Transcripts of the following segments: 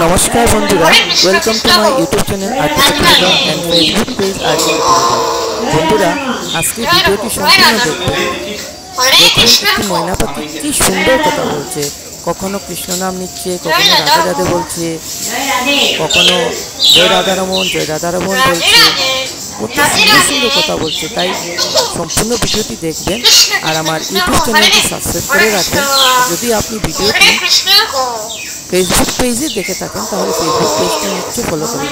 নমস্কার বন্ধুরা, welcome to my YouTube channel Protibedon and Facebook page বন্ধুরা, আজকে ভিডিওটি সম্পূর্ণ দেখবেন। দেখুন একটি ময়না পাখি কি সুন্দর কথা বলছে, কখনো কৃষ্ণ নাম নিচ্ছে, কখনো রাধে রাধে বলছে, কখনো জয় রাধারমন জয় রাধারমন বলছে, কত সুন্দর সুন্দর কথা বলছে। তাই সম্পূর্ণ ভিডিওটি দেখবেন আর আমার ইউটিউব চ্যানেলটি সাবস্ক্রাইব করে রাখবেন। যদি আপনি ভিডিওটি ফেসবুক পেজে দেখে থাকেন তাহলে ফেসবুক পেজটি নিশ্চয়ই ফলো করে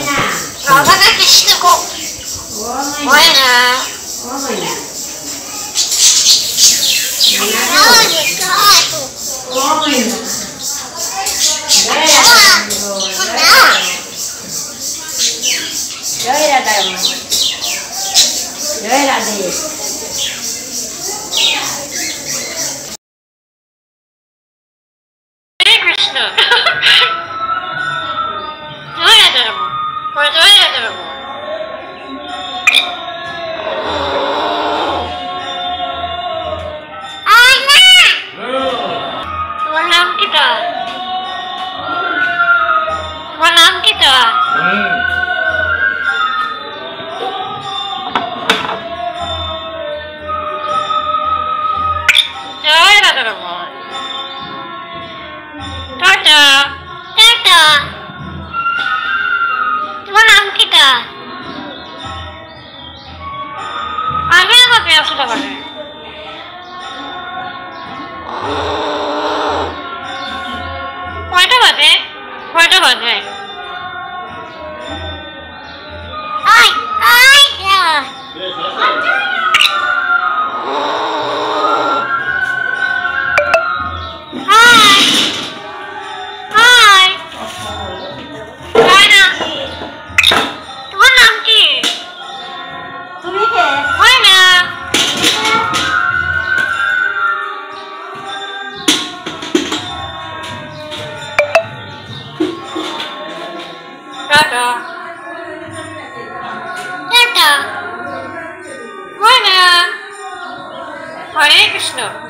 Hare Krishna.